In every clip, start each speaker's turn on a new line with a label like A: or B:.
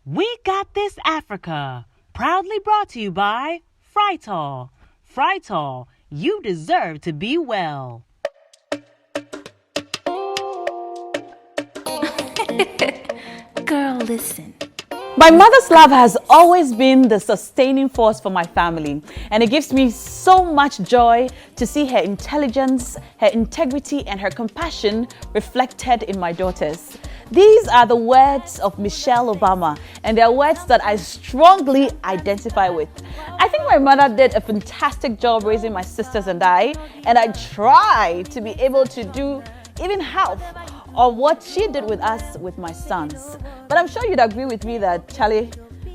A: We Got This Africa, proudly brought to you by Frytol. Frytol, you deserve to be well.
B: Girl, listen.
C: My mother's love has always been the sustaining force for my family, and it gives me so much joy to see her intelligence, her integrity, and her compassion reflected in my daughters. These are the words of Michelle Obama, and they are words that I strongly identify with. I think my mother did a fantastic job raising my sisters and I try to be able to do even half of what she did with us with my sons. But I'm sure you'd agree with me that, Charlie,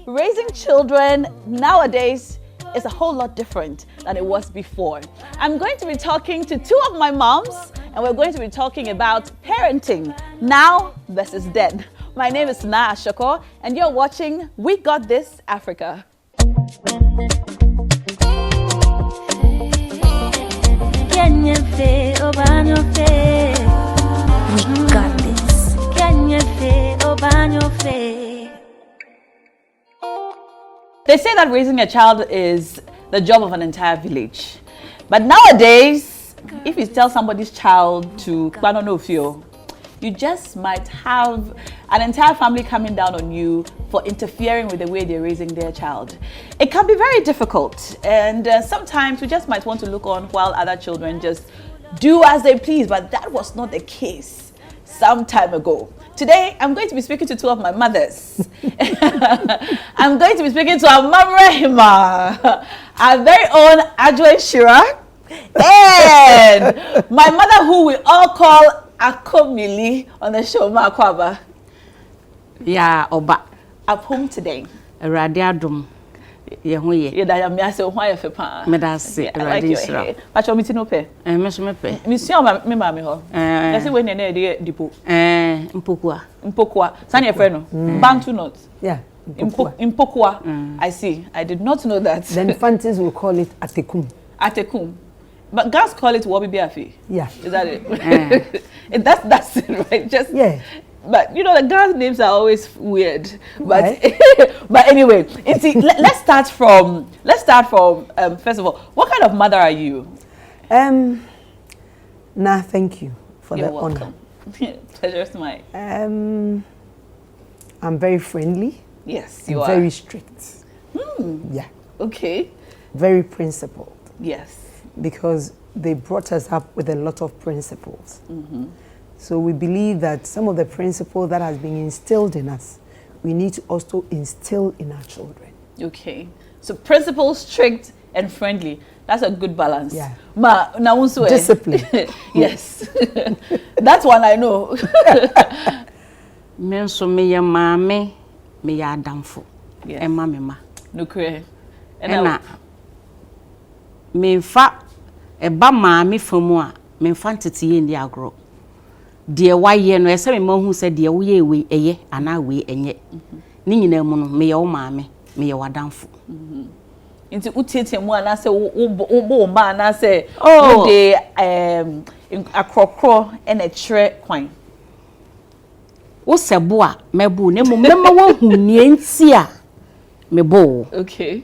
C: raising children nowadays is a whole lot different than it was before. I'm going to be talking to two of my moms, and we're going to be talking about parenting now versus then. My name is Naa Ashorkor, and you're watching We Got This Africa.
B: We got this.
C: They say that raising a child is the job of an entire village. But nowadays, if you tell somebody's child to you just might have an entire family coming down on you for interfering with the way they're raising their child. It can be very difficult, and sometimes we just might want to look on while other children just do as they please, but that was not the case some time ago. Today, I'm going to be speaking to two of my mothers. I'm going to be speaking to our mom Rahima, our very own Adjoin Shira, and my mother, who we all call Akomili on the show, Makwaba.
D: Yeah, Oba.
C: At home today.
D: Radiadum. Yehuye.
C: Yeah, I am Yaso Wire.
D: Medasi,
C: Radisra. Pacho Mitinope.
D: Miss Mepe.
C: Monsieur, Mammy Ho. That's when you're Dipo.
D: Mpokwa.
C: Mpokwa. Sanya Freno. Bantu not.
E: Yeah.
C: Mpokwa. I see. I did not know that.
E: Then Fancies will call it Atekum.
C: Atekum. But guys call it Wabi Biafi.
E: Yeah.
C: Is that it? That's it, right? Just
E: yeah.
C: But you know the girls' names are always weird. But right. But anyway, let's start from first of all, what kind of mother are you?
E: Nah, thank you for
C: You're
E: the
C: welcome. Honor. Pleasure's mine.
E: I'm very friendly.
C: Yes, you
E: are. Very strict. Yeah.
C: Okay.
E: Very principled.
C: Yes.
E: Because they brought us up with a lot of principles. So we believe that some of the principles that has been instilled in us, we need to also instill in our children.
C: Okay. So principles, strict and friendly. That's a good balance.
E: Yeah.
C: Discipline. Yes. That's one I know.
D: Menso me ya mame, me ya adamfo.
C: Yes.
D: Emma mema.
C: No cre.
D: And me fa eba mame famu a me fa ntete ndi agro. De waye no ese me mahu se de wo ye we eye ana we enye. Ni nyina mu no me ye wo mame, me ye wadamfo.
C: Inti utete mu ana se wo ma ana se wo de akrokro en a tre kwan.
D: Wo sebo a mebu ne mu mema wo hu nie nti a mebo.
C: Okay.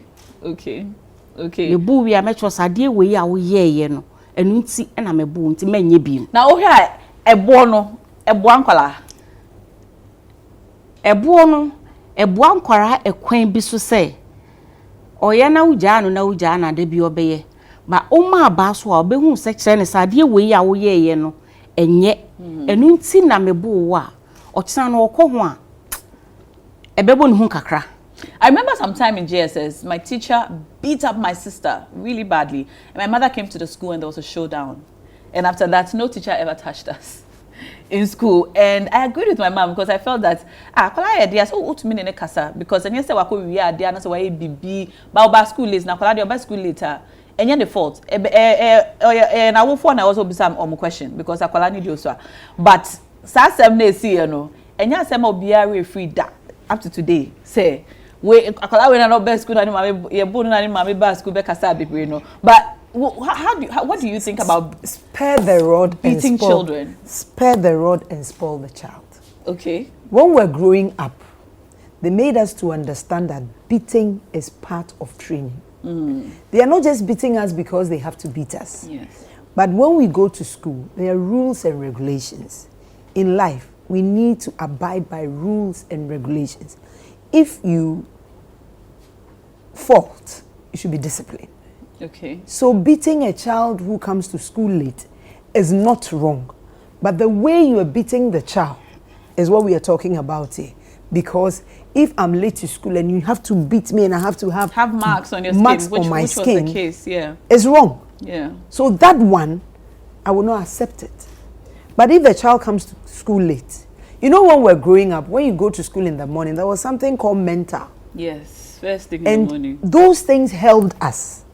D: Me bu wi a mecho sade we a wo ye no enu nti na mebu nti manye bi.
C: Na wo hwa ebo no ebo ankwala. Ebo ankwara ekwan bi so se oye na uja na de bi obeye ba o ma ba so a obehu se kire ne sade we a wo ye no enye enu nti na mebu wo a ochina no okoho a ebebo ne hu kakra. I remember sometime in JSS, my teacher beat up my sister really badly. And my mother came to the school and there was a showdown. And after that, no teacher ever touched us in school. And I agreed with my mom because I felt that, because then yesterday we are there, so why BB, but school is now, school later. And you're the fault. And I will phone, I also be some question because I need you. But, Sassam, you know, and you're some be free that up to today. Say, we are not best school anymore. You're born anymore. Best school but what do you think about
E: spare the rod
C: beating
E: and spoil,
C: children?
E: Spare the rod and spoil the child.
C: Okay.
E: When we're growing up, they made us to understand that beating is part of training. They are not just beating us because they have to beat us.
C: Yes.
E: But when we go to school, there are rules and regulations. In life, we need to abide by rules and regulations. If you fault, you should be disciplined.
C: Okay.
E: So beating a child who comes to school late is not wrong. But the way you are beating the child is what we are talking about here. Because if I'm late to school and you have to beat me and I have to have
C: marks on your
E: marks
C: skin,
E: on my
C: which
E: skin,
C: was the case, yeah.
E: it's wrong.
C: Yeah.
E: So that one, I will not accept it. But if the child comes to school late, you know when we're growing up, when you go to school in the morning, there was something called mental.
C: Yes, first thing in the morning.
E: And those things helped us.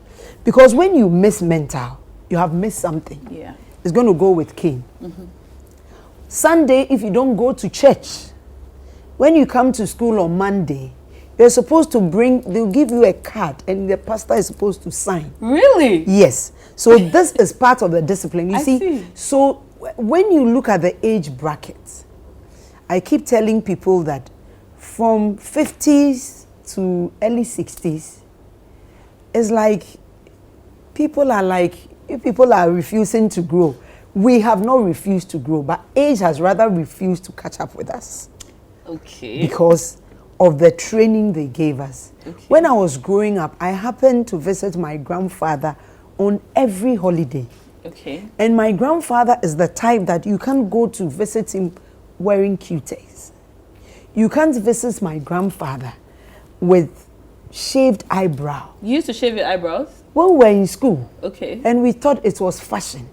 E: Because when you miss mental, you have missed something.
C: Yeah.
E: It's going to go with Cain. Sunday, if you don't go to church, when you come to school on Monday, you're supposed to they'll give you a card and the pastor is supposed to sign.
C: Really?
E: Yes. So this is part of the discipline. You
C: I see.
E: So when you look at the age brackets, I keep telling people that from 50s to early 60s, it's like people are refusing to grow. We have not refused to grow, but age has rather refused to catch up with us.
C: Okay.
E: Because of the training they gave us.
C: Okay.
E: When I was growing up, I happened to visit my grandfather on every holiday.
C: Okay.
E: And my grandfather is the type that you can't go to visit him wearing cuties. You can't visit my grandfather with shaved eyebrow.
C: You used to shave your eyebrows?
E: When we were in school,
C: Okay.
E: and we thought it was fashion.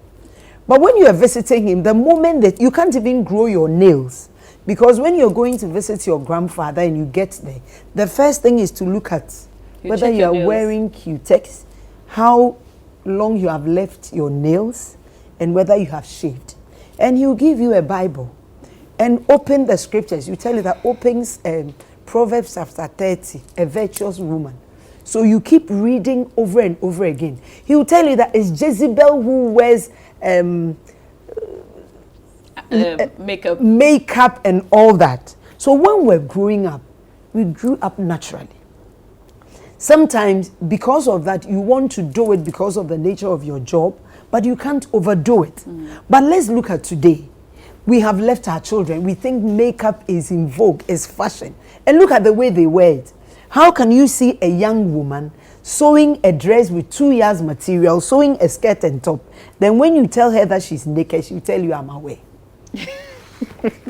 E: But when you are visiting him, the moment that you can't even grow your nails, because when you're going to visit your grandfather and you get there, the first thing is to look at whether you are wearing cutex, how long you have left your nails, and whether you have shaved. And he'll give you a Bible and open the scriptures. You tell you that opens Proverbs chapter 30, a virtuous woman. So you keep reading over and over again. He will tell you that it's Jezebel who wears makeup and all that. So when we're growing up, we grew up naturally. Sometimes because of that, you want to do it because of the nature of your job, but you can't overdo it. But let's look at today. We have left our children. We think makeup is in vogue, is fashion. And look at the way they wear it. How can you see a young woman sewing a dress with 2 years material, sewing a skirt and top? Then when you tell her that she's naked, she'll tell you, I'm away.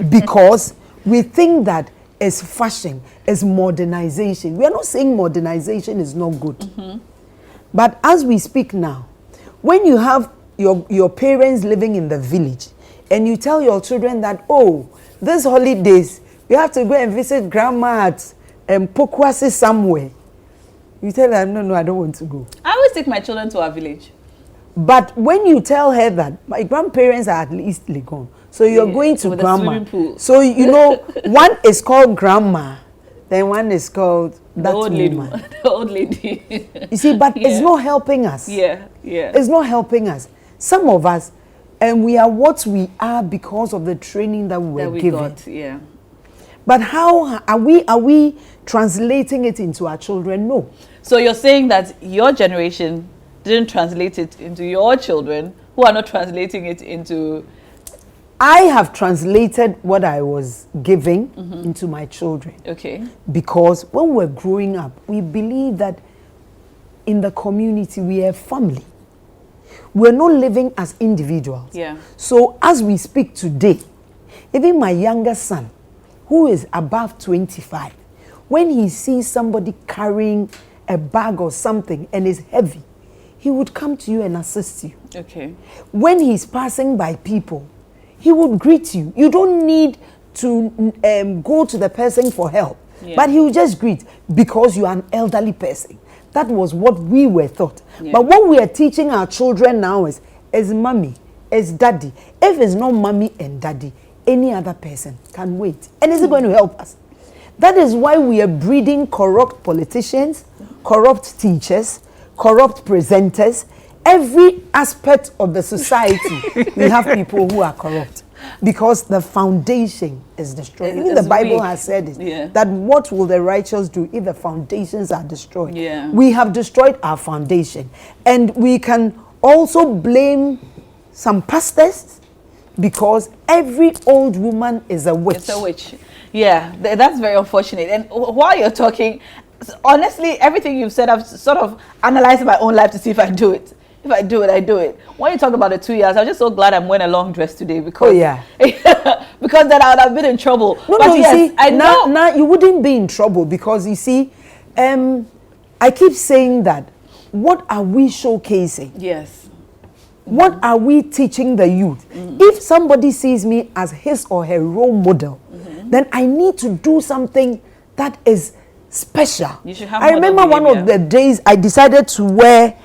E: Because we think that it's fashion, it's modernization. We are not saying modernization is not good. But as we speak now, when you have your parents living in the village and you tell your children that, oh, these holidays, we have to go and visit grandma at Pokwasi somewhere. You tell them, no, I don't want to go.
C: I always take my children to our village.
E: But when you tell her that my grandparents are at least gone, so you're going to
C: with
E: grandma.
C: a swimming pool.
E: So you know, one is called grandma, then one is called that
C: old lady.
E: woman.
C: The old lady.
E: You see, but it's not helping us.
C: Yeah.
E: It's not helping us. Some of us, and we are what we are because of the training that we were given.
C: Got, yeah.
E: But how are we translating it into our children? No.
C: So you're saying that your generation didn't translate it into your children, who are not translating it into...
E: I have translated what I was giving into my children.
C: Okay.
E: Because when we're growing up, we believe that in the community we are family. We're not living as individuals.
C: Yeah.
E: So as we speak today, even my younger son, who is above 25, when he sees somebody carrying a bag or something and is heavy, he would come to you and assist you.
C: Okay.
E: When he's passing by people, he would greet you. You don't need to go to the person for help, but he will just greet because you are an elderly person. That was what we were taught.
C: Yeah.
E: But what we are teaching our children now is mommy, is daddy. If it's not mommy and daddy, any other person can wait. And is it going to help us? That is why we are breeding corrupt politicians, corrupt teachers, corrupt presenters. Every aspect of the society, we have people who are corrupt. because the foundation is destroyed. Even the Bible has said it, that what will the righteous do if the foundations are destroyed?
C: Yeah.
E: We have destroyed our foundation. And we can also blame some pastors because every old woman is a witch.
C: It's a witch. Yeah, that's very unfortunate. And while you're talking, honestly, everything you've said, I've sort of analyzed my own life to see if I do it. If I do it, I do it. When you talk about the 2 years, I'm just so glad I'm wearing a long dress today because because then I would have been in trouble.
E: No,
C: but
E: no,
C: yes,
E: you see,
C: I know.
E: Now you wouldn't be in trouble because you see, I keep saying that. What are we showcasing?
C: Yes.
E: What are we teaching the youth? If somebody sees me as his or her role model, then I need to do something that is special.
C: You should have
E: I remember one of the days I decided to wear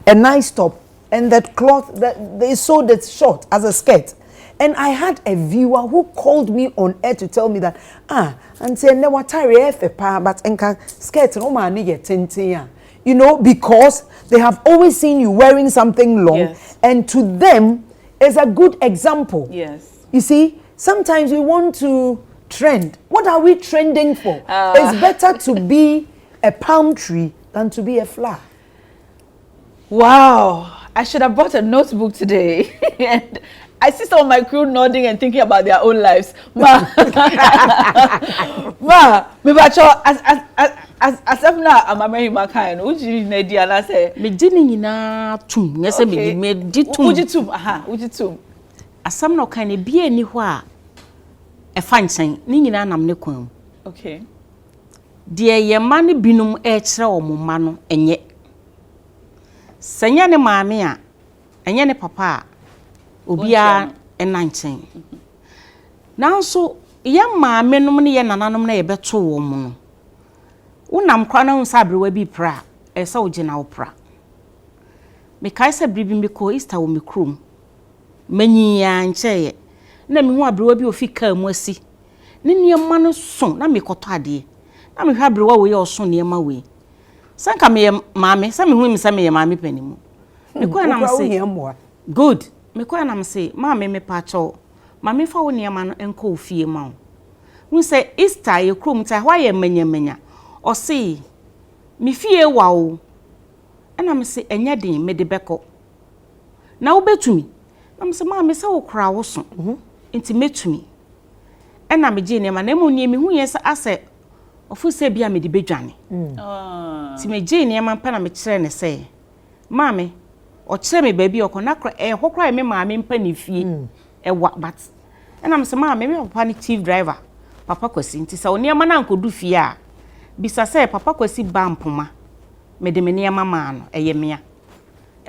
E: a nice top and that cloth that they sewed it short as a skirt. And I had a viewer who called me on air to tell me that, and say, no, what I but enka skirt no man tintin. You know, because they have always seen you wearing something long, and to them is a good example.
C: Yes.
E: You see, sometimes we want to trend. What are we trending for? It's better to be a palm tree than to be a flower.
C: Wow, I should have brought a notebook today. And I see some of my crew nodding and thinking about their own lives. Ma, me bacho as if na amamari makan. Uji nedi ana say.
D: Me dini nyina tum. Nyese me di tum.
C: Uji tum. Uji tum.
D: Asam na kan e bia ni ho a e fa nchen. Ni nyina nam ne kwan.
C: Okay.
D: De ye ma ne binum e kire o mo ma no enye. Senya ne maame a enye ne papa a obia enanchen. Nanso ye maame nom ne ye nananom na ye beto wo mu no. Unam kwa na unsa abrewa bi pra esa ogina wo pra. Me kai se bribi me ko Easter wo me krom. Manyi ya ncheye. Na me hu abrewa bi ofika mu asi. Ne niema no so na me koto ade. Na me hwa abrewa wo ye oso niema we. Sanka me maame, sa me hu mi sa me maame panimu. Me ko na me say good. Me ko na me say maame me pa cho. Maame fa wo niema no enko ofie ma wo. Hu say Easter ye krom ta hwa ye manya. O say me fie wa wo. Na me say enya den me de beko. Na wo betumi. Na me say maame sa wo kra wo so. Enti metumi. Na me je niema na mu nie me hu ye sa ase ofu se bia me de bedwane. Ti me je niema pa na me kire ne say maame o kire me baabi okona kra hokra me maame mpa ne fie wa but na me say maame me papa ni chief driver papa kwasi nti sa oniema na nkodu fie a bisa say papa kwasi ba mpoma me de me niema ma no eye mea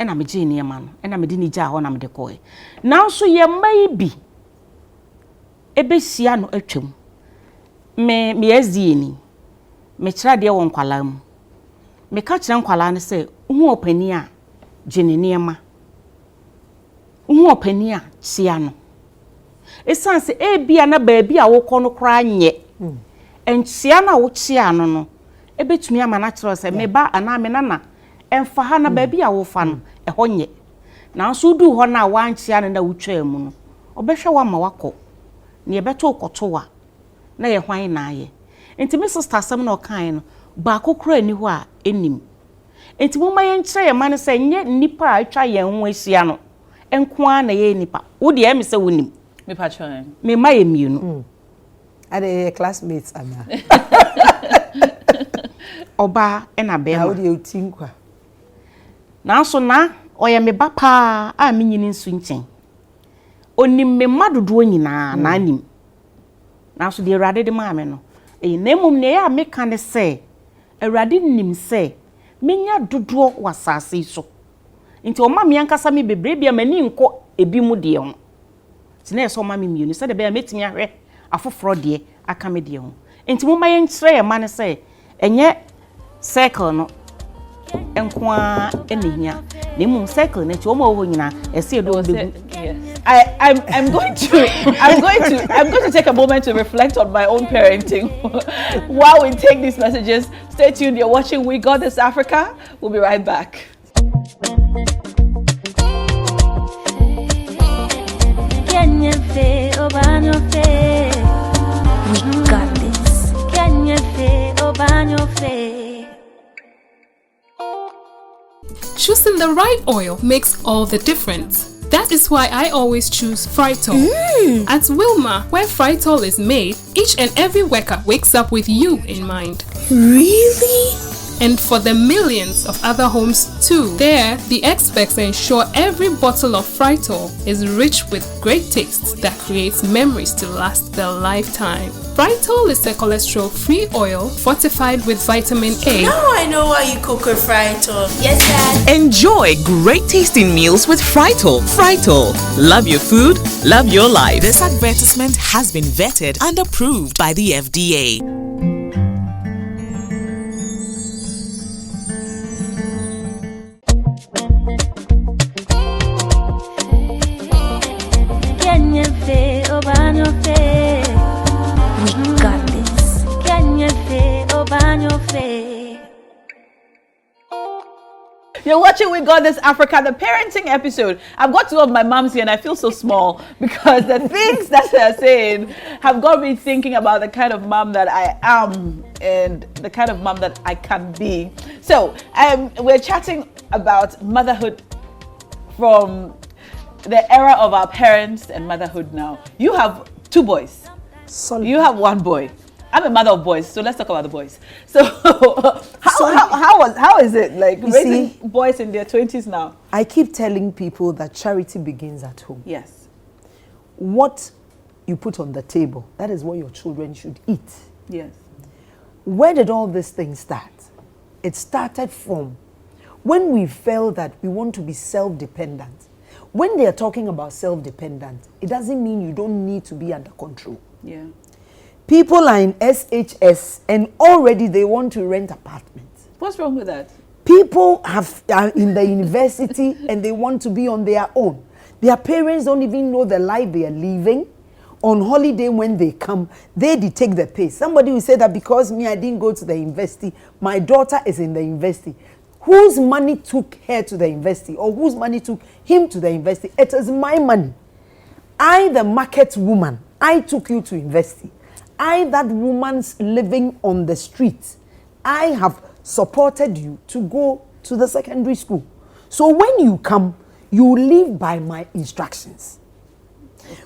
D: na me je niema no na me de ni ja ho na me de koe na so ye mai bi ebe sia no atwam me azie ni me kira de won kwala mu me ka kira nkwala ne say hu opani a gene niema hu opani a sia no esanse bia na baabi a wo kɔ no kra nye entia na wo chia no ebetumi ama na kira say me ba ana me nana emfa ha na baabi a wo fa no ho nye na so du ho na wa ntia na wo twa mu no obehwe wa ma wakɔ ne ebeto okoto wa na ye hwan na aye enti me sister sam na okan no ba kokora ni ho a enim enti mo ma ye nkyere ye man say nye nipa a atwa ye ho ahia no enko a na ye nipa wo de em say wonim
C: me patron
D: me ma ye mienu
E: and the classmates ana
D: oba na be
E: na wo de otinkwa
D: na so na oye me ba pa a me nyini nsu nchen onim me madodo nyina na anim na so de Awurade de ma me no na mum ne ya me kan se Awurade nim se menya dodo wasase so nti o ma me ankasa me bebre bia mani nko ebi mu de ho ti na so ma me mienu se de be metimi ahwe afoforo de aka me de ho nti mo ma ye nkire ye ma ne se enye circle no enkoa enihia na mum circle na ti o ma wo nyina ese do be
C: I'm going to take a moment to reflect on my own parenting while we take these messages. Stay tuned. You're watching We Got This Africa. We'll be right back.
B: We got this.
F: Choosing the right oil makes all the difference. That is why I always choose Frytol. At Wilma, where Frytol is made, each and every worker wakes up with you in mind.
B: Really?
F: And for the millions of other homes too. There, the experts ensure every bottle of Frytol is rich with great taste that creates memories to last their lifetime. Frytol is a cholesterol-free oil fortified with vitamin A.
G: Now I know why you cook with Frytol. Yes, Dad.
H: Enjoy great tasting meals with Frytol. Frytol. Love your food, love your life. This advertisement has been vetted and approved by the FDA.
B: We got this.
C: You're watching We Got This Africa, the parenting episode. I've got two of my moms here and I feel so small because the things that they're saying have got me thinking about the kind of mom that I am and the kind of mom that I can be. So we're chatting about motherhood from the era of our parents and motherhood now. You have two boys.
E: Solid.
C: You have one boy. I'm a mother of boys, so let's talk about the boys. So how is it like raising boys in their 20s now?
E: I keep telling people that charity begins at home.
C: Yes.
E: What you put on the table, that is what your children should eat.
C: Yes.
E: Where did all this thing start? It started from when we felt that we want to be self-dependent. When they are talking about self-dependent, it doesn't mean you don't need to be under control.
C: Yeah.
E: People are in SHS and already they want to rent apartments.
C: What's wrong with that?
E: People are in the university and they want to be on their own. Their parents don't even know the life they are living. On holiday when they come, they dictate the pace. Somebody will say that because me, I didn't go to the university, my daughter is in the university. Whose money took her to the university or whose money took him to the university? It is my money. I, the market woman, I took you to university. I, that woman's living on the street, I have supported you to go to the secondary school. So when you come, you live by my instructions.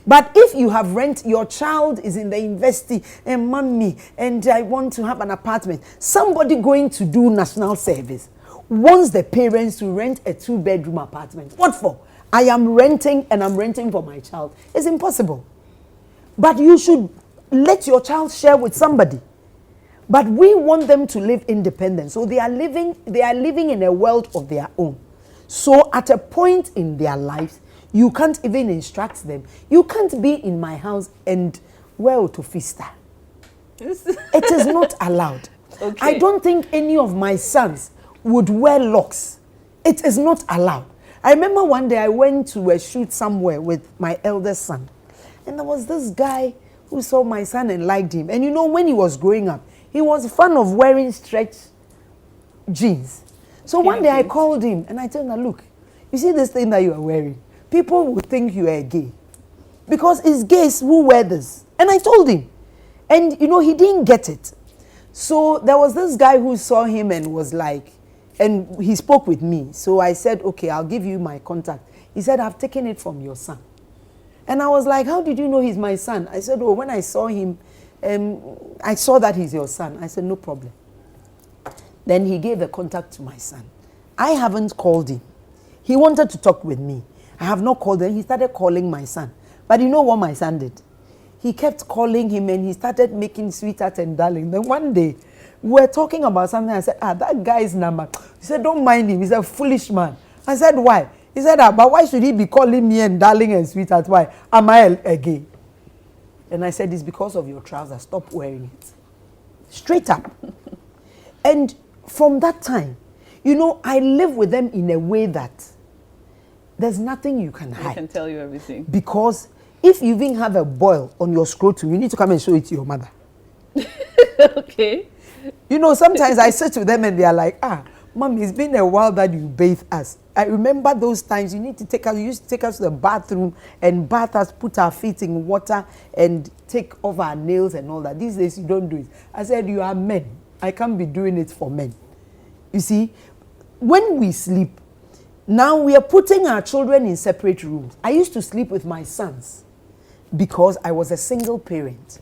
E: But if you have rent, your child is in the university and mommy, and I want to have an apartment, somebody going to do national service wants the parents to rent a 2-bedroom apartment. What for? I am renting and I'm renting for my child. It's impossible. But you should let your child share with somebody. But we want them to live independent. So they are living in a world of their own. So at a point in their lives, you can't even instruct them. You can't be in my house and wear to fista. It is not allowed. Okay. I don't think any of my sons would wear locks. It is not allowed. I remember one day I went to a shoot somewhere with my eldest son. And there was this guy who saw my son and liked him. And you know, when he was growing up, he was fond of wearing stretch jeans. So one day I called him and I told him, look, you see this thing that you are wearing? People would think you are gay. Because it's gays who wear this. And I told him. And you know, he didn't get it. So there was this guy who saw him and was like, and he spoke with me. So I said, okay, I'll give you my contact. He said, I've taken it from your son. And I was like, how did you know he's my son? I said, oh, when I saw him, I saw that he's your son. I said, no problem. Then he gave the contact to my son. I haven't called him. He wanted to talk with me. I have not called him. He started calling my son. But you know what my son did? He kept calling him and he started making sweetheart and darling. Then one day, we were talking about something. I said, that guy's number. He said, don't mind him. He's a foolish man. I said, why? He said, but why should he be calling me and darling and sweetheart? Why? Am I a gay? And I said, it's because of your trousers. Stop wearing it. Straight up. And from that time, you know, I live with them in a way that there's nothing you can hide.
C: I can tell you everything.
E: Because if you even have a boil on your scrotum, you need to come and show it to your mother.
C: Okay.
E: You know, sometimes I sit with them and they are like, Mommy, it's been a while that you bathe us. I remember those times. You need to take us. You used to take us to the bathroom and bath us, put our feet in water, and take off our nails and all that. These days you don't do it. I said, you are men. I can't be doing it for men. You see, when we sleep, now we are putting our children in separate rooms. I used to sleep with my sons because I was a single parent.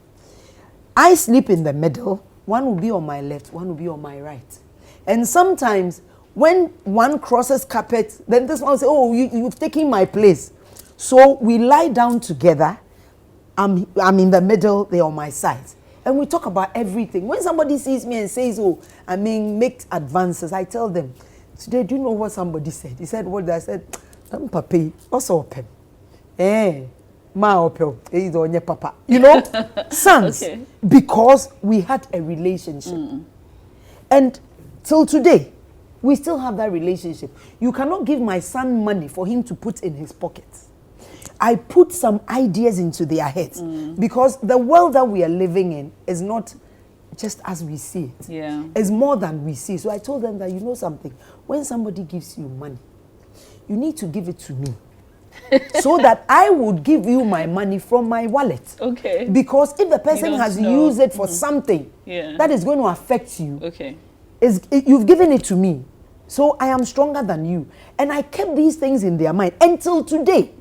E: I sleep in the middle. One will be on my left, one will be on my right. And sometimes when one crosses carpet, then this one will say, oh, you've taken my place. So we lie down together. I'm in the middle, they're on my side. And we talk about everything. When somebody sees me and says, oh, make advances, I tell them, today, do you know what somebody said? He said, what did I said? Papi, what's open? Ma opel, papa. You know, sons, okay. Because we had a relationship. And till today, we still have that relationship. You cannot give my son money for him to put in his pockets. I put some ideas into their heads because the world that we are living in is not just as we see it.
C: Yeah.
E: It's more than we see. So I told them that, you know something, when somebody gives you money, you need to give it to me. So that I would give you my money from my wallet.
C: Okay.
E: Because if the person has used it for something that is going to affect you, you've given it to me. So I am stronger than you. And I kept these things in their mind until today.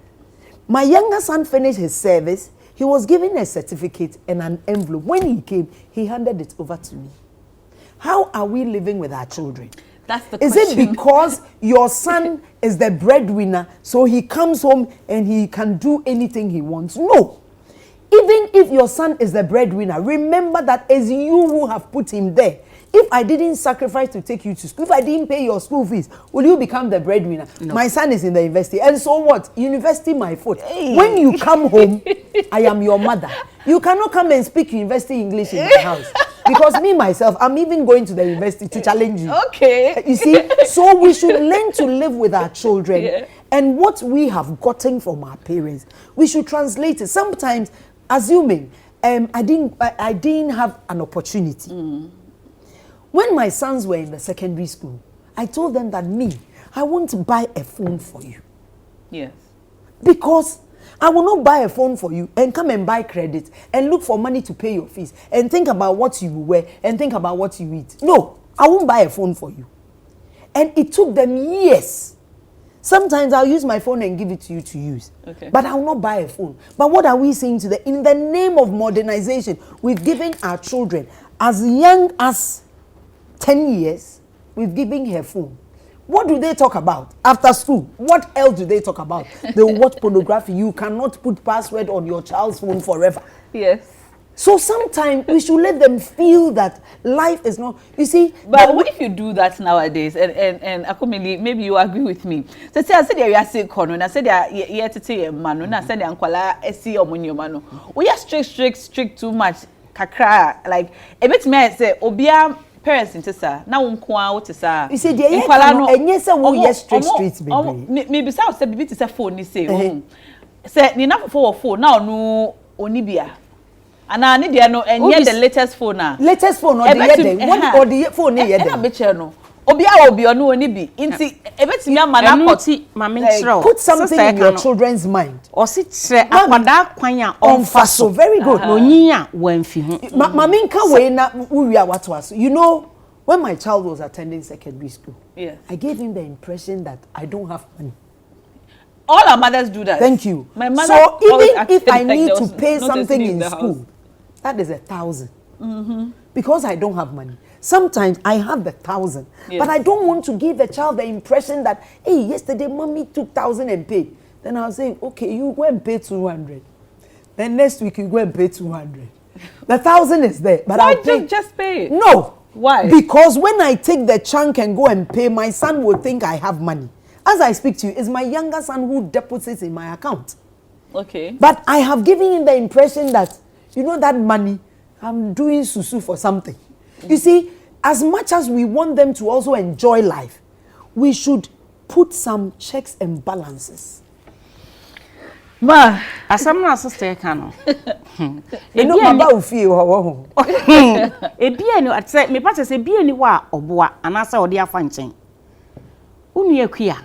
E: My younger son finished his service. He was given a certificate and an envelope. When he came, he handed it over to me. How are we living with our children?
C: That's the
E: question. Is it because your son is the breadwinner, so he comes home and he can do anything he wants? No. Even if your son is the breadwinner, remember that it's you who have put him there. If I didn't sacrifice to take you to school, if I didn't pay your school fees, will you become the breadwinner? No. My son is in the university. And so what? University, my foot. Hey. When you come home, I am your mother. You cannot come and speak university English in my house. Because me, myself, I'm even going to the university to challenge you.
C: Okay.
E: You see? So we should learn to live with our children. Yeah. And what we have gotten from our parents, we should translate it. Sometimes, assuming I didn't have an opportunity. When my sons were in the secondary school, I told them that I won't buy a phone for you.
C: Yes.
E: Because I will not buy a phone for you and come and buy credit and look for money to pay your fees and think about what you wear and think about what you eat. No, I won't buy a phone for you. And it took them years. Sometimes I'll use my phone and give it to you to use.
C: Okay.
E: But I will not buy a phone. But what are we saying today? In the name of modernization, we've given our children as young as 10 years, we've given her phone. What do they talk about after school? What else do they talk about? They watch pornography. You cannot put password on your child's phone forever.
C: Yes.
E: So sometimes we should let them feel that life is not, you see.
C: But what if you do that nowadays? And Akumili, maybe you agree with me. So I said you are sick corner. I said you are to manu. I said Ankwala esi omunyo manu. We are strict too much. Kakra like a bit me say obia parents into sir. Now unkwa what is sir.
E: You see the and yes we yes strict baby.
C: Maybe say say bibi to say phone ni say. Say ni na for phone now no onibia. And I need no and yet the latest phone now.
E: Latest phone or the yet what or the phone yet.
C: And be no. Obi no oni bi. Inti ebetimi amana
D: poti mama nchro.
E: Put something in your children's mind.
D: O si tre akwada kwan a onfaso.
E: Very good.
D: Onyin a wanfi ho.
E: Mama nka we na uwia watwaso. You know, when my child was attending secondary school,
C: yes,
E: I gave him the impression that I don't have money.
C: All our mothers do that.
E: Thank you.
C: My mother
E: so even if I
C: like
E: need to pay something in school,
C: house.
E: That is 1,000. Because I don't have money. Sometimes I have the 1,000, yes, but I don't want to give the child the impression that, hey, yesterday mommy took 1,000 and paid. Then I'll say, okay, you go and pay 200. Then next week you go and pay 200. The 1,000 is there, but
C: why
E: I'll
C: just pay it?
E: No.
C: Why?
E: Because when I take the chunk and go and pay, my son will think I have money. As I speak to you, it's my younger son who deposits in my account.
C: Okay.
E: But I have given him the impression that, you know, that money, I'm doing susu for something. You see, as much as we want them to also enjoy life, we should put some checks and balances.
D: Ma, asamna sister kano.
E: You know baba ufi ho.
D: Ebia ni atse me pate se bia ni wa oboa anasa ode afa nchen. Unu yakua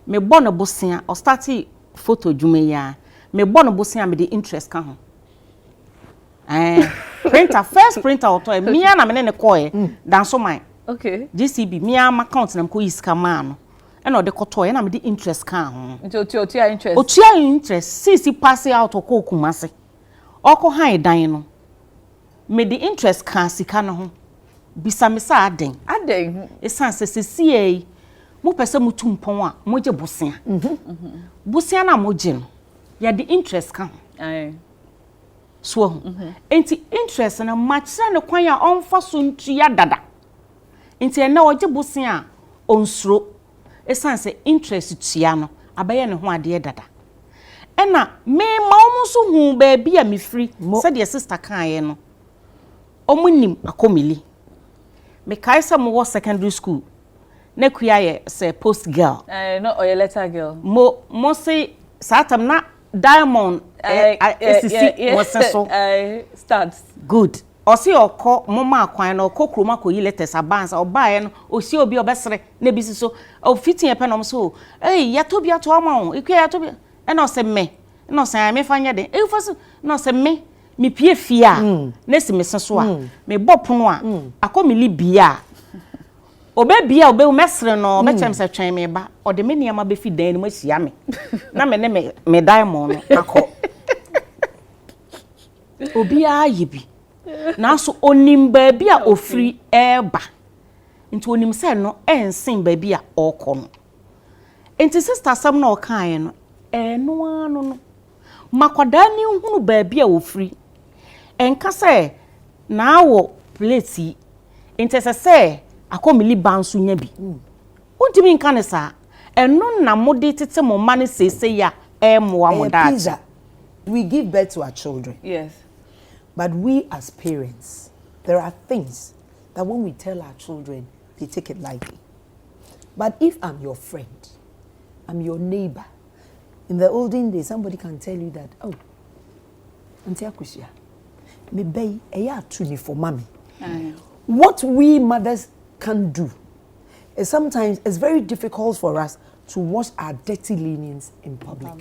D: me born bosia or started photo jumeya me born bosia me the interest ka ho printer first printer auto me na me ne koe dan so my
C: Okay.
D: GCB me am account na ko iska ma no e na de koto e na me the interest ka ho
C: Into otua interest.
D: otua interest sisi pass out ko kumase oko han dan no me the interest ka sika no ho bisa me sa aden esan se sie mo pese mo tumpon a mo je bosia bosia na mo je no ya the interest ka
C: Aye.
D: so enti interest na match na kwan ya onfa so ntua dada enti na oje bosia onsuro esan se interest tua no abaye ne ho ade dada ena me ma omo so hu ba bia me free se de sister kan ye no omunim akomili me kai se mo secondary school na kuya ye say post girl
C: No, or your letter girl.
D: mo say satam na diamond
C: Starts.
D: good osi okọ moma akwan na okọ kroma ko yi letters abansa obaye no osi obi obesere na bisi so o fitin epe no so ya to bia to ama o ikwe ya to bia e na se me na se me fanya de e fo so na se me pie fia na si me so a me bopono a akọ me libia obe bia obe mesre no be chem se twen me ba o de me niam be fi dan ni ma sia me na me ne me diamond no akọ obi a yibi na so onim ba bia ofri eba nti onim se no ensin ba bia okọ no enti sister sam na okan no eno anu no makwada ni hunu ba bia ofri enka se na wo plate enti se akomili bansu nya bi ontimi nka ne sa eno na mode tete mo ma ne sese ya mo amoda
E: we give birth to our children.
C: Yes.
E: But we as parents, there are things that when we tell our children, they take it lightly. But if I'm your friend, I'm your neighbor, in the olden days, somebody can tell you that, oh, Auntie Akusia, me bay eya tuni for mommy. What we mothers can do is sometimes it's very difficult for us to wash our dirty linens in public.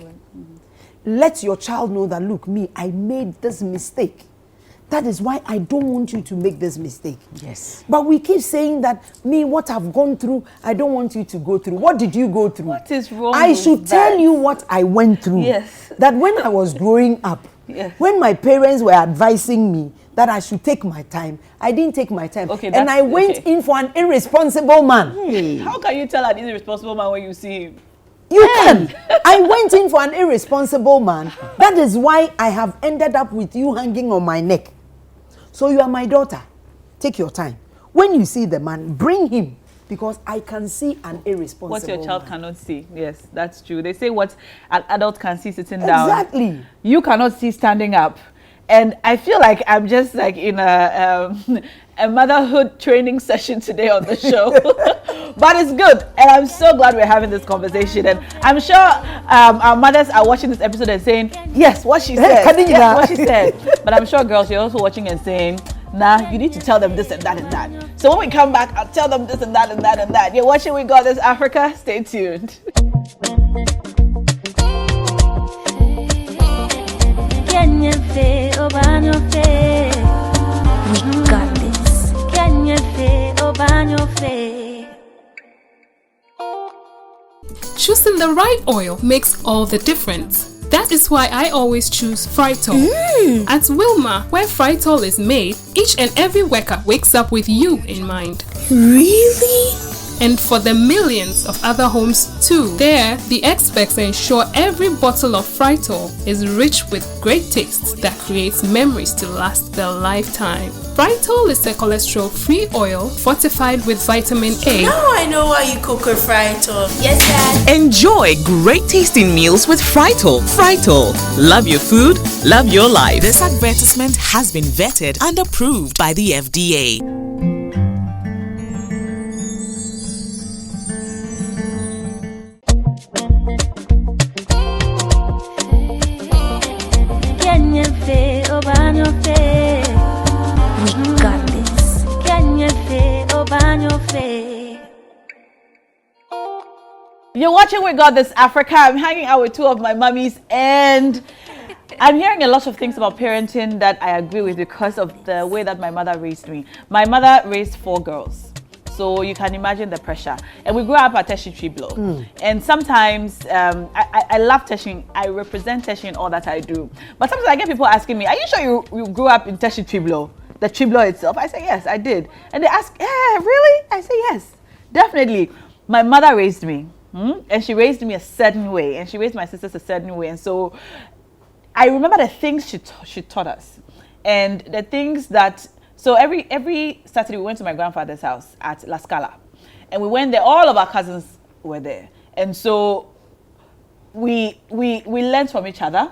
E: Let your child know that, look, me, I made this mistake. That is why I don't want you to make this mistake.
D: Yes.
E: But we keep saying that, me, what I've gone through, I don't want you to go through. What did you go through?
C: What is wrong
E: I
C: with
E: should
C: that?
E: tell you what I went through.
C: Yes.
E: That when I was growing up, when my parents were advising me that I should take my time, I didn't take my time.
C: Okay,
E: and I went in for an irresponsible man.
C: How can you tell an irresponsible man when you see him?
E: You can. I went in for an irresponsible man. That is why I have ended up with you hanging on my neck. So you are my daughter. Take your time. When you see the man, bring him. Because I can see an irresponsible
C: What your child
E: man.
C: cannot see. Yes, that's true. They say what an adult can see sitting down.
E: Exactly.
C: You cannot see standing up. And I feel like I'm just like in a motherhood training session today on the show. But it's good. And I'm so glad we're having this conversation. And I'm sure our mothers are watching this episode and saying, yes, what she said. Yes, what she said. But I'm sure girls, you're also watching and saying, nah, you need to tell them this and that and that. So when we come back, I'll tell them this and that and that and that. You're watching We Got This Africa. Stay tuned.
B: We got this.
F: Choosing the right oil makes all the difference. That is why I always choose Frytol. At Wilma, where Frytol is made, each and every worker wakes up with you in mind.
B: Really?
F: And for the millions of other homes too. There, the experts ensure every bottle of Frytol is rich with great taste that creates memories to last their lifetime. Frytol is a cholesterol-free oil fortified with vitamin A.
G: Now I know why you cook a Frytol. Yes, Dad.
H: Enjoy great tasting meals with Frytol. Frytol. Love your food, love your life. This advertisement has been vetted and approved by the FDA.
B: We got this.
C: You're watching We Got This Africa. I'm hanging out with two of my mummies, and I'm hearing a lot of things about parenting that I agree with because of the way that my mother raised me. My mother raised 4 girls. So you can imagine the pressure. And we grew up at Tertiary Blow. And sometimes, I love Tertiary. I represent Tertiary in all that I do. But sometimes I get people asking me, are you sure you grew up in Tertiary Blow? The Triblo itself? I say, yes, I did. And they ask, really? I say, yes, definitely. My mother raised me. And she raised me a certain way. And she raised my sisters a certain way. And so I remember the things she taught us. And the things that... So every Saturday we went to my grandfather's house at La Scala, and we went there. All of our cousins were there, and so we learned from each other.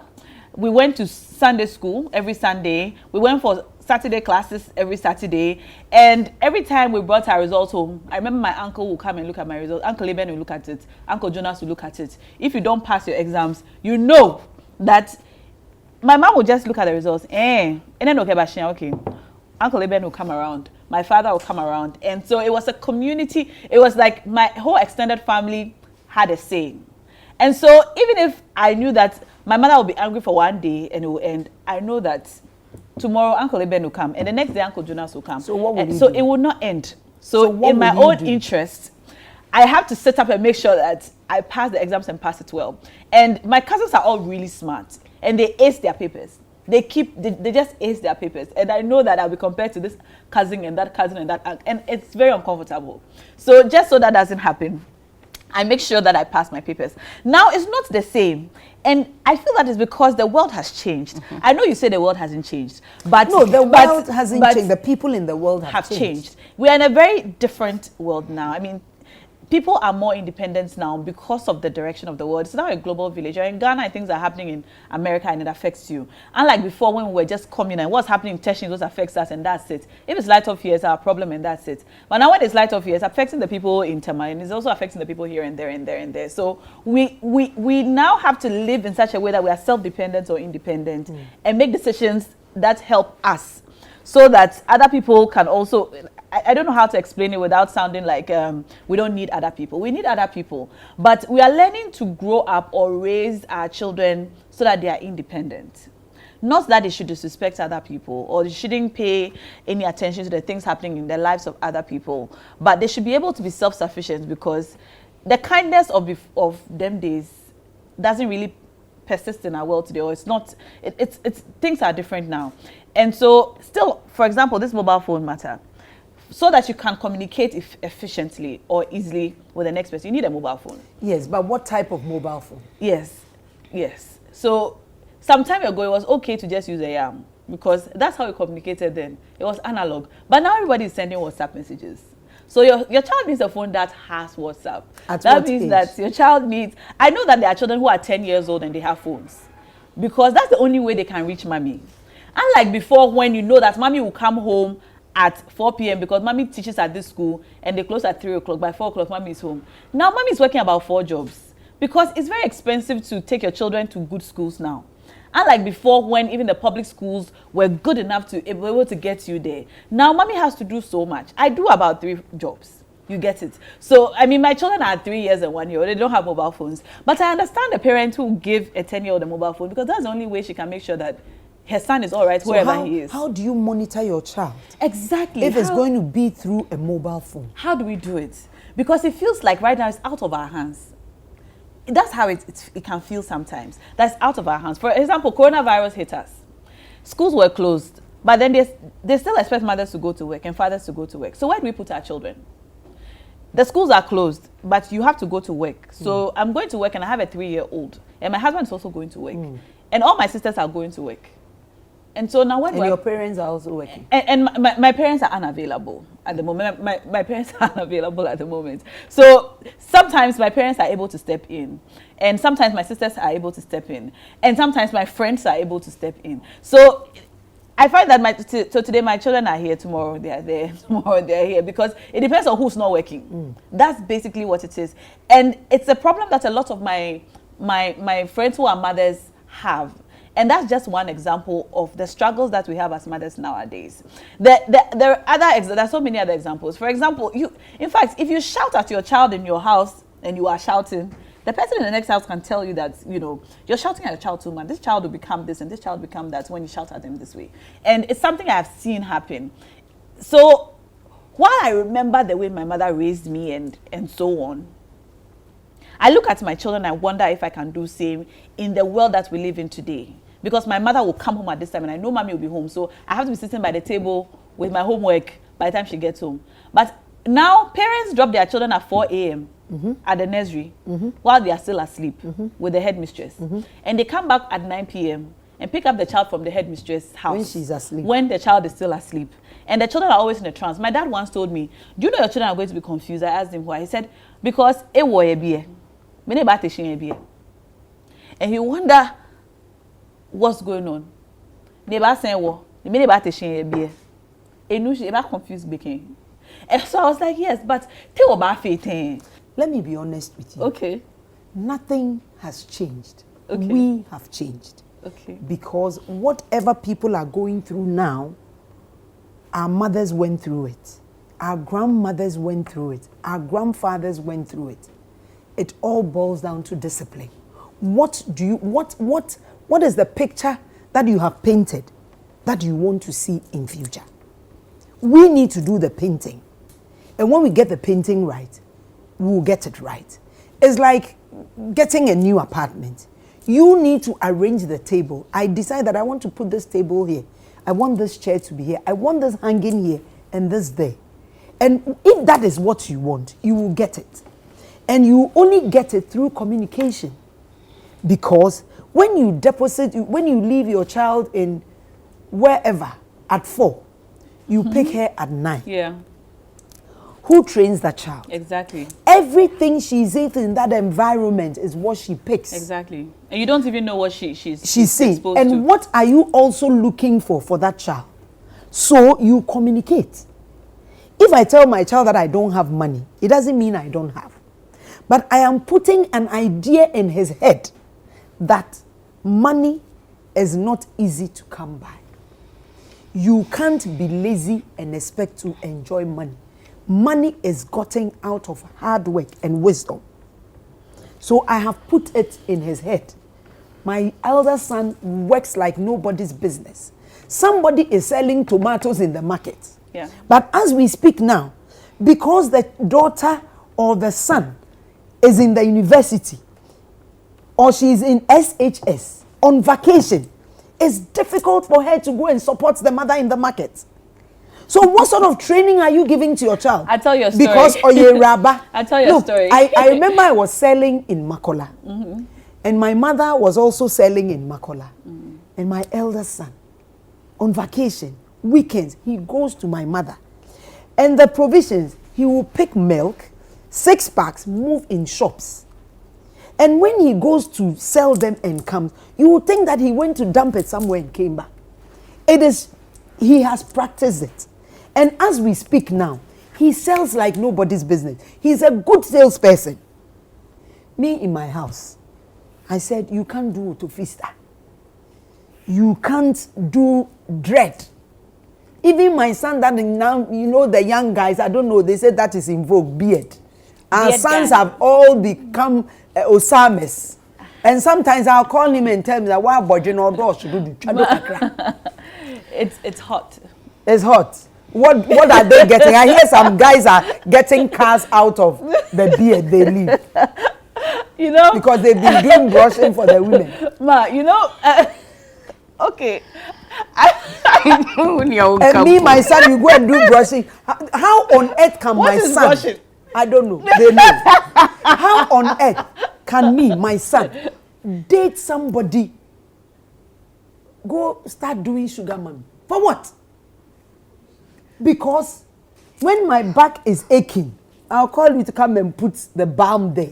C: We went to Sunday school every Sunday. We went for Saturday classes every Saturday, and every time we brought our results home, I remember my uncle would come and look at my results. Uncle Eben will look at it. Uncle Jonas will look at it. If you don't pass your exams, you know that my mom would just look at the results. And then okay. Uncle Eben will come around. My father will come around. And so it was a community. It was like my whole extended family had a say. And so even if I knew that my mother will be angry for one day and it will end, I know that tomorrow Uncle Eben will come. And the next day Uncle Jonas will come.
E: So what would
C: So it will not end. So in my own interest, I have to sit up and make sure that I pass the exams and pass it well. And my cousins are all really smart. And they ace their papers. They just ace their papers, and I know that I'll be compared to this cousin and that aunt, and it's very uncomfortable. So just so that doesn't happen, I make sure that I pass my papers. Now it's not the same, and I feel that is because the world has changed. I know you say the world hasn't changed, but
E: no, the world hasn't changed. The people in the world have changed.
C: We are in a very different world now. I mean, people are more independent now because of the direction of the world. It's now a global village. You're in Ghana and things are happening in America and it affects you. Unlike before when we were just communal and what's happening in Tertiary, those affects us and that's it. If it's light off here, it's our problem and that's it. But now when it's light off here, it's affecting the people in Tema and it's also affecting the people here and there and there and there. So we now have to live in such a way that we are self-dependent or independent and make decisions that help us so that other people can also... I don't know how to explain it without sounding like we don't need other people. We need other people. But we are learning to grow up or raise our children so that they are independent. Not that they should disrespect other people or they shouldn't pay any attention to the things happening in the lives of other people. But they should be able to be self-sufficient because the kindness of them days doesn't really persist in our world today. Or it's not, it's things are different now. And so still, for example, this mobile phone matter. So that you can communicate efficiently or easily with the next person, you need a mobile phone.
E: Yes, but what type of mobile phone?
C: Yes. So some time ago, it was okay to just use a YAM because that's how we communicated then. It was analog. But now everybody is sending WhatsApp messages. So your child needs a phone that has WhatsApp. That means that your child needs... I know that there are children who are 10 years old and they have phones because that's the only way they can reach mommy. Unlike before when you know that mommy will come home at 4 p.m. because mommy teaches at this school and they close at 3 o'clock. By 4 o'clock, mommy is home. Now, mommy is working about 4 jobs because it's very expensive to take your children to good schools now. Unlike before when even the public schools were good enough to be able to get you there. Now, mommy has to do so much. I do about 3 jobs. You get it. So, I mean, my children are 3 years and 1 year. They don't have mobile phones. But I understand the parent who give a 10-year-old a mobile phone because that's the only way she can make sure that her son is all right wherever he is.
E: How do you monitor your child?
C: Exactly.
E: If it's going to be through a mobile phone.
C: How do we do it? Because it feels like right now it's out of our hands. That's how it can feel sometimes. That's out of our hands. For example, coronavirus hit us. Schools were closed, but then they still expect mothers to go to work and fathers to go to work. So where do we put our children? The schools are closed, but you have to go to work. So I'm going to work and I have a 3-year-old. And my husband is also going to work. And all my sisters are going to work. And so now what?
E: And your parents are also working.
C: And my parents are unavailable at the moment. My parents are unavailable at the moment. So sometimes my parents are able to step in, and sometimes my sisters are able to step in, and sometimes my friends are able to step in. So I find that today my children are here, tomorrow they are there, tomorrow they are here because it depends on who's not working. That's basically what it is, and it's a problem that a lot of my friends who are mothers have. And that's just one example of the struggles that we have as mothers nowadays. There are so many other examples. For example, in fact, if you shout at your child in your house and you are shouting, the person in the next house can tell you that, you know, you're shouting at a child too much. This child will become this and this child will become that when you shout at them this way. And it's something I've seen happen. So while I remember the way my mother raised me and so on, I look at my children and I wonder if I can do same in the world that we live in today. Because my mother will come home at this time and I know mommy will be home. So I have to be sitting by the table with my homework by the time she gets home. But now parents drop their children at 4 a.m. At the nursery while they are still asleep with the headmistress. And they come back at 9 p.m. and pick up the child from the headmistress' house. When
E: she's asleep.
C: When the child is still asleep. And the children are always in a trance. My dad once told me, do you know your children are going to be confused? I asked him why. He said, because it was a beer. And he wonder what's going on. Neighbor saying, well, the minute about the beer. And she about confused baking. And so I was like, yes, but tell about faith.
E: Let me be honest with you.
C: Okay.
E: Nothing has changed.
C: Okay.
E: We have changed.
C: Okay.
E: Because whatever people are going through now, our mothers went through it. Our grandmothers went through it. Our grandfathers went through it. It all boils down to discipline. What is the picture that you have painted that you want to see in future? We need to do the painting. And when we get the painting right, we'll get it right. It's like getting a new apartment. You need to arrange the table. I decide that I want to put this table here. I want this chair to be here. I want this hanging here and this there. And if that is what you want, you will get it. And you only get it through communication. Because when you leave your child in wherever at 4, you pick her at 9.
C: Yeah.
E: Who trains that child?
C: Exactly.
E: Everything she's eating in that environment is what she picks.
C: Exactly. And you don't even know what she's
E: seeing.
C: exposed
E: And
C: to.
E: what are you also looking for that child? So you communicate. If I tell my child that I don't have money, it doesn't mean I don't have. But I am putting an idea in his head that money is not easy to come by. You can't be lazy and expect to enjoy money. Money is gotten out of hard work and wisdom. So I have put it in his head. My elder son works like nobody's business. Somebody is selling tomatoes in the market.
C: Yeah.
E: But as we speak now, because the daughter or the son is in the university or she's in SHS on vacation, it's difficult for her to go and support the mother in the market. So what sort of training are you giving to your child?
C: I'll tell you a story.
E: Because Oye Rabba.
C: I'll tell you a story.
E: I remember I was selling in Makola. And my mother was also selling in Makola. And my elder son, on vacation, weekends, he goes to my mother. And the provisions, he will pick milk, 6 packs, move in shops. And when he goes to sell them and comes, you will think that he went to dump it somewhere and came back. He has practiced it. And as we speak now, he sells like nobody's business. He's a good salesperson. Me in my house, I said, you can't do Otofista. You can't do dread. Even my son that now, you know, the young guys, I don't know, they said that is in vogue, beard. Our sons have all become Osames. And sometimes I'll call him and tell him that why Bojin or Dosh should do.
C: It's hot.
E: It's hot. What are they getting? I hear some guys are getting cars out of the beard they leave.
C: You know?
E: Because they've been doing brushing for the women.
C: Ma, you know, okay.
E: And me, my son, you go and do brushing. How on earth can my son? Brushing? I don't know. They know. How on earth can me, my son, date somebody, go start doing sugar mommy? For what? Because when my back is aching, I'll call you to come and put the balm there.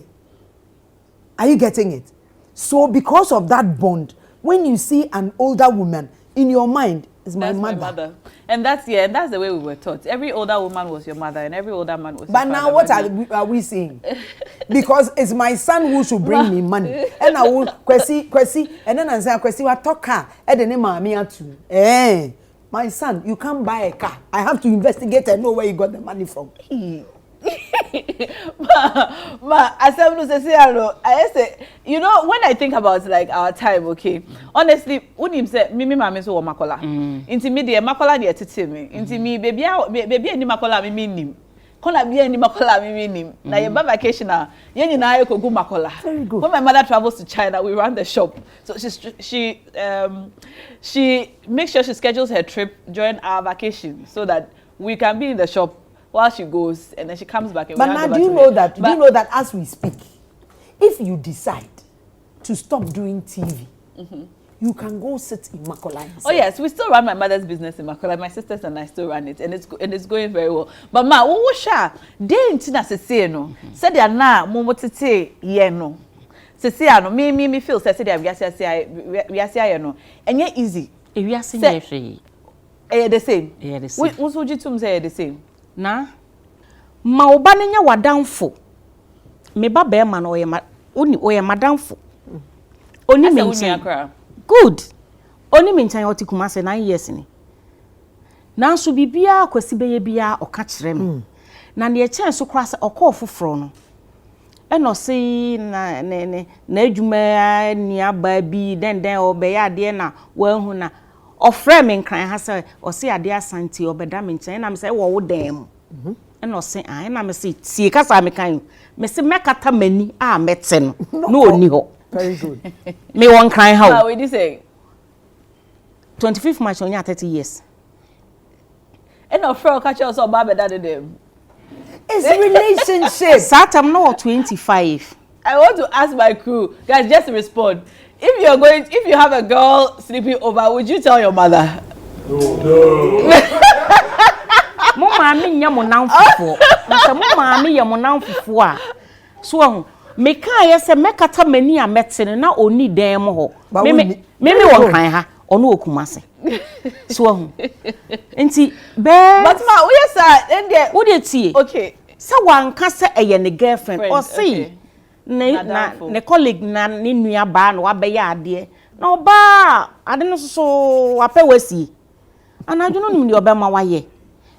E: Are you getting it? So because of that bond, when you see an older woman, in your mind, is my mother.
C: And that's the way we were taught. Every older woman was your mother and every older man was your
E: father. But now what are we saying? Because it's my son who should bring me money. And I will Kwesi, and then I say Kwesi wa talk car, and then mommy atu. My son, you can't buy a car. I have to investigate and know where you got the money from.
C: as I'm say, I say, you know, when I think about like our time, okay, honestly, when you say, Mimi mama so makola, into me the makola the tete me, into me baby any makola me nim, kola be any makola me nim. Na your vacation na, yen na ayo go makola.
E: Very good.
C: When my mother travels to China, we run the shop, so she makes sure she schedules her trip during our vacation so that we can be in the shop while she goes, and then she comes back. And
E: but now, do you know that? Do you know that as we speak, if you decide to stop doing TV, you can go sit in Makola.
C: Oh yes, we still run my mother's business in Makola. My sisters and I still run it, and it's going very well. But ma, what sha? They intina se say no. Said they na mo tete ye no. Se say no. Me feel say they we are say no. And yet easy.
D: If we are saying
C: the same.
D: Yeah, the same.
C: We would you two say the same.
D: Na ma oba ne nya wadanfo me ba be ma no oye madanfo oni me nchen good oni me nchen oti kuma se 9 years ni na so bibia kwasi beye bia oka kire me na ne chen so kra se okọ foforo no e no se na adwuma ni aba bi den obe ya de na wa hu na ofre me nkran ha se o se ade asanti obeda me nchen na me se wo dem no say I na me say tie kasa me kan me say mekata mani a mete no oni ho
E: Very good.
D: me won kan how
C: How we do say
D: 25th March onya 30 years
C: and of friend catch us about better than them.
E: It's relationship.
D: Satam no 25
C: I want to ask my crew, guys, just respond. If you have a girl sleeping over, would you tell your mother?
D: No. Mo maami nya mo nanfofo nta mo maami ye mo nanfofo a so me kan ye se mekata mani a metene na oni dan mo ho me won kan ha ono okumase so nti be
C: but ma we yes
D: wo de tie
C: okay
D: se wanka se eye ne girlfriend o say
C: okay.
D: ne colleague na ne nua ba na wa be ya ade na oba ade no so wa pe wasi anadwo no nim de oba ma wa ye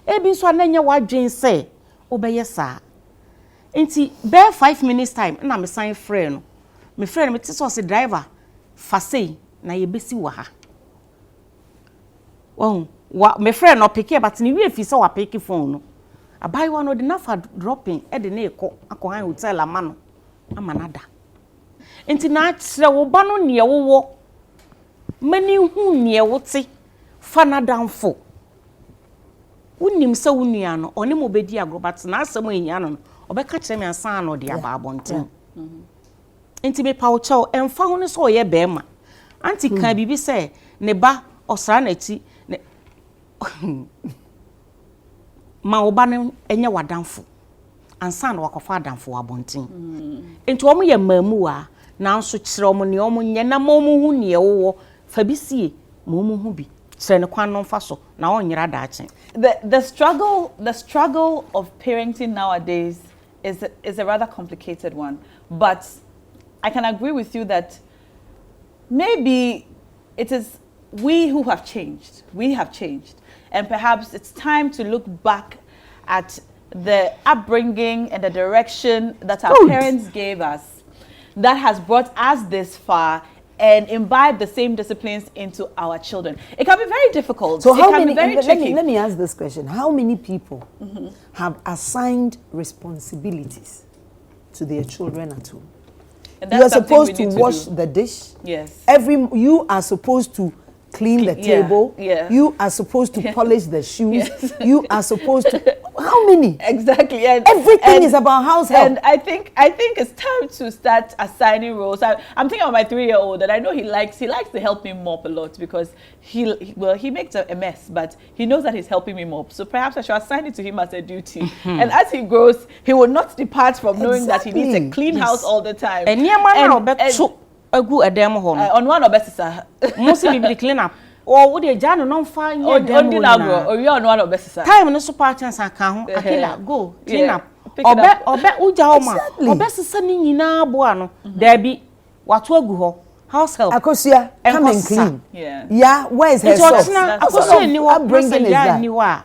D: ebi so ananya wadwen say obeye sa enti be 5 minutes time na me sign friend no me friend me tso se driver fa sei na ye besi wa ha wa me friend no pick but ni we fi say wa pick phone no abai wa no de na fa dropping e de na akọ han hotel ama no amanada enti na kire wo ba no ne wo mani hu ne wo ti fa na danfo unim se unua no oni mo bedi agro but na asem ehia no obeka kire me ansan no de aba abonten enti be pa wo chew emfa ho ne so ye bema anti kan bibi se ne ba osra na ti ma oba ne enye wadanfo ansan no wakofa adanfo abonten enti omo ye mamu a na nso kire omo ne omo nye na mo mu hu ne wo fa bi sie mo mu hu bi the struggle of parenting nowadays is a rather complicated one, but I can agree with you that maybe it is we who have changed. We have changed, and perhaps it's time to look back at the upbringing and the direction that our parents gave us that has brought us this far, and imbibe the same disciplines into our children. It can be very difficult.
E: So how
C: can
E: many?
C: Be very tricky.
E: Let me ask this question: how many people have assigned responsibilities to their children at home? You are supposed to wash the dish.
C: Yes.
E: You are supposed to clean the table.
C: Yeah.
E: You are supposed to polish the shoes. Yes. You are supposed to. How many?
C: Exactly.
E: Everything is about house help.
C: And I think it's time to start assigning roles. I'm thinking of my 3-year-old, and I know he likes to help me mop a lot because he makes a mess, but he knows that he's helping me mop. So perhaps I should assign it to him as a duty. And as he grows, he will not depart from knowing that he needs a clean house all the time. On one of best
D: mostly be clean up or would a jano non fine or
C: you on one of best
D: time no support chance account akila go clean up obe uja oma obese sani nyina boa no there be watu agu ho house help
E: akosia come and clean yeah where is her sauce
D: akosia ni wa bringing is that ni wa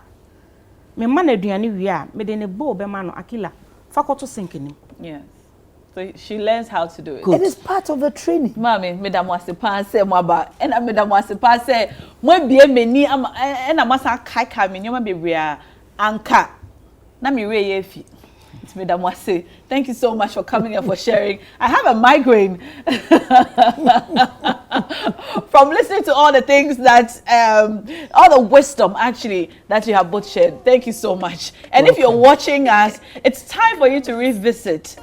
D: me man aduane wi a me de ne bo be ma no akila Fakoto sinking.
C: Yes. So she learns how to do it.
E: It is part of the training.
C: Mami, Madam Wasipan say mwaba, and Madam Wasipan say, "Mwe biye meni am, and amasa kai mi nyoma be rea anka." Na mi re yefi. It's Madam Wasi. Thank you so much for coming and for sharing. I have a migraine from listening to all the things that, all the wisdom actually that you have both shared. Thank you so much. And if you're watching us, it's time for you to revisit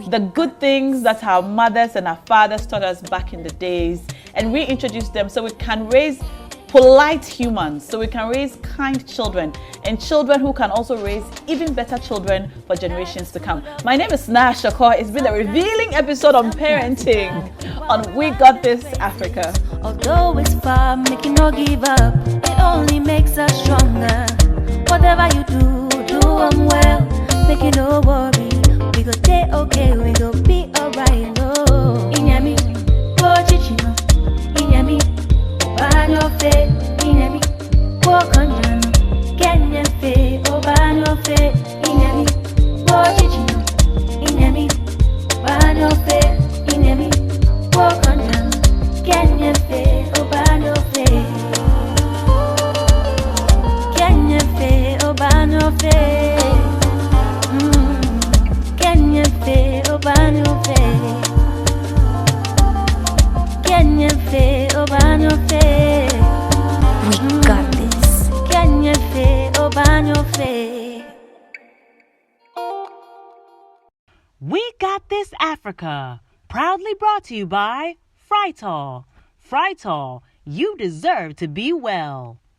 C: the good things that our mothers and our fathers taught us back in the days and reintroduce them so we can raise polite humans, so we can raise kind children and children who can also raise even better children for generations to come. My name is Naa Ashorkor. It's been a revealing episode on parenting on We Got This Africa.
B: Although it's far, make you no give up. It only makes us stronger. Whatever you do, do them well. Make you no worry. We go stay okay, we go be alright. No, Inyami, go chichino. Inyami, Obano fe. Inyami, go konjano. Kenya fe, Obano fe. Inyami, go chichino. Inyami, Obano fe. Inyami, go konjano. Kenya fe, Obano fe. Kenya fe, Obano fe. Kenya fe, Obano fe. Kenya fe, Obano fe. We got this. Kenya fe, Obano fe.
A: We Got This Africa, proudly brought to you by Frytol. Frytol, you deserve to be well.